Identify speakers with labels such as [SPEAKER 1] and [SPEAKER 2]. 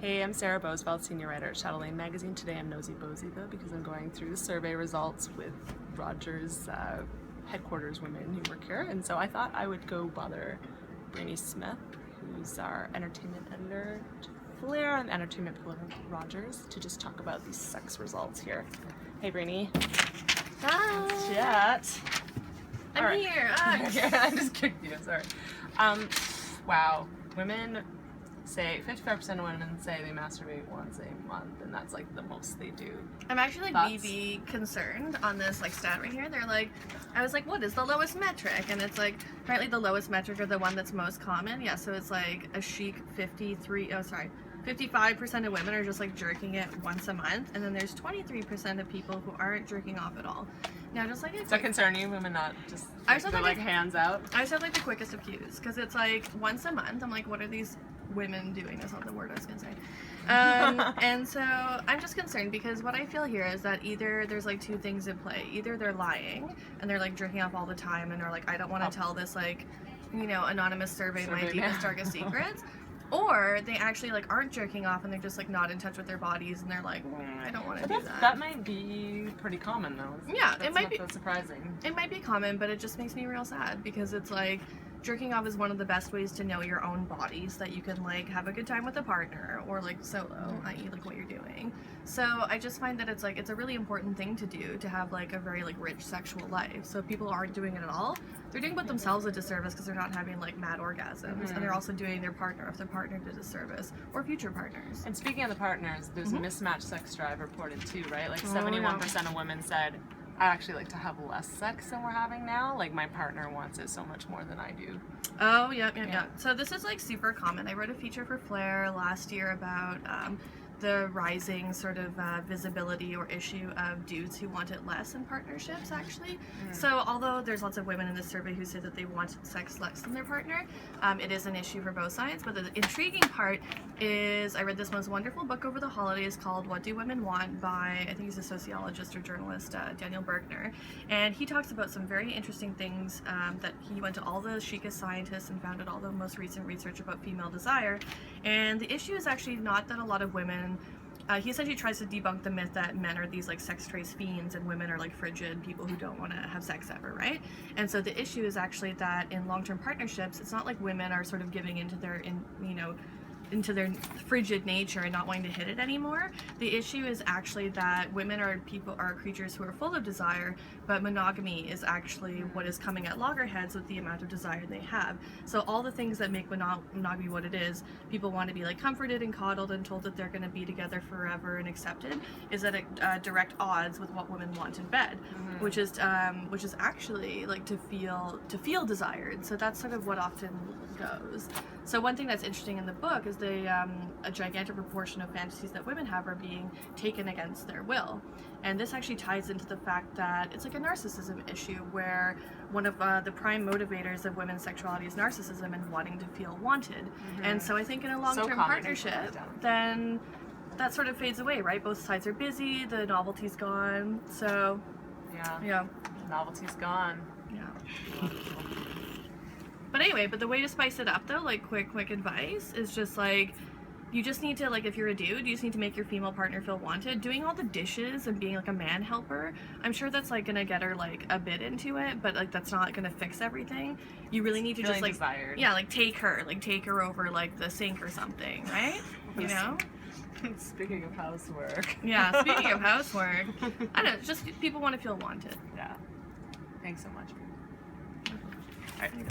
[SPEAKER 1] Hey, I'm Sarah Bosveld, senior writer at Chatelaine Magazine. Today I'm nosy bosy though because I'm going through the survey results with Rogers headquarters women who work here, and so I thought I would go bother Brainy Smith, who's our entertainment editor at Flair and entertainment pillar at Rogers, to just talk about these sex results here. Hey Brainy.
[SPEAKER 2] Hi.
[SPEAKER 1] Let's chat.
[SPEAKER 2] I'm
[SPEAKER 1] All
[SPEAKER 2] here.
[SPEAKER 1] I just kicked you, sorry. Wow. Women say 55% of women say they masturbate once a month, and that's like the most they do.
[SPEAKER 2] I'm actually
[SPEAKER 1] Thoughts?
[SPEAKER 2] BB concerned on this stat right here. They're like, I was like, what is the lowest metric? And it's like, apparently the lowest metric are the one that's most common. Yeah, so it's like a chic 55% of women are just like jerking it once a month, and then there's 23% of people who aren't jerking off at all. Now, just like
[SPEAKER 1] Does that concern you? Women not just like hands out?
[SPEAKER 2] I just have like the quickest of cues because it's like once a month. I'm like, what are these women doing? That's not the word I was gonna say. And so I'm just concerned because what I feel here is that either there's like two things in play. Either they're lying and they're like jerking off all the time and they're like, I don't want to tell this like, you know, anonymous survey my deepest darkest secrets. Or they actually like aren't jerking off and they're just like not in touch with their bodies and they're like, I don't want to do that.
[SPEAKER 1] That might be pretty common though.
[SPEAKER 2] Yeah,
[SPEAKER 1] That's
[SPEAKER 2] it might
[SPEAKER 1] not
[SPEAKER 2] be
[SPEAKER 1] that surprising.
[SPEAKER 2] It might be common, but it just makes me real sad because it's like jerking off is one of the best ways to know your own body so that you can like have a good time with a partner or like solo, i.e. like what you're doing. So I just find that it's like it's a really important thing to do to have like a very like rich sexual life. So if people aren't doing it at all, they're doing but themselves a disservice because they're not having like mad orgasms, and they're also doing their partner if their partner did a disservice or future partners.
[SPEAKER 1] And speaking of the partners, there's a mismatched sex drive reported too, right? Like 71% of women said, I actually like to have less sex than we're having now. Like my partner wants it so much more than I do.
[SPEAKER 2] Oh, yep. So this is like super common. I wrote a feature for Flair last year about the rising sort of visibility or issue of dudes who want it less in partnerships, actually. So although there's lots of women in this survey who say that they want sex less than their partner, it is an issue for both sides. But the intriguing part is I read this most wonderful book over the holidays called What Do Women Want by, I think he's a sociologist or journalist, Daniel Bergner. And he talks about some very interesting things that he went to all the chicest scientists and found out all the most recent research about female desire. And the issue is actually not that a lot of women he essentially tries to debunk the myth that men are these like sex trace fiends and women are like frigid people who don't want to have sex ever, right? And so the issue is actually that in long-term partnerships, it's not like women are sort of giving into their into their frigid nature and not wanting to hit it anymore. The issue is actually that women are creatures who are full of desire, but monogamy is actually what is coming at loggerheads with the amount of desire they have. So all the things that make monogamy what it is, people want to be like comforted and coddled and told that they're going to be together forever and accepted, is at direct odds with what women want in bed, which is actually like to feel desired. So that's sort of what often goes. So one thing that's interesting in the book is a gigantic proportion of fantasies that women have are being taken against their will. And this actually ties into the fact that it's like a narcissism issue where one of the prime motivators of women's sexuality is narcissism and wanting to feel wanted. And so I think in a long-term partnership, then that sort of fades away, right? Both sides are busy, the novelty's gone, so yeah.
[SPEAKER 1] Novelty's gone.
[SPEAKER 2] Yeah. But anyway, the way to spice it up though, like quick advice, is just like, you just need to, like, if you're a dude, you just need to make your female partner feel wanted. Doing all the dishes and being like a man helper, I'm sure that's like gonna get her like a bit into it, but like that's not gonna fix everything. You really need to just like,
[SPEAKER 1] desired.
[SPEAKER 2] Yeah, like take her over like the sink or something, right? You know?
[SPEAKER 1] Speaking of housework.
[SPEAKER 2] Yeah, speaking of housework, I don't know, just people want to feel wanted.
[SPEAKER 1] Yeah. Thanks so much.
[SPEAKER 2] All right.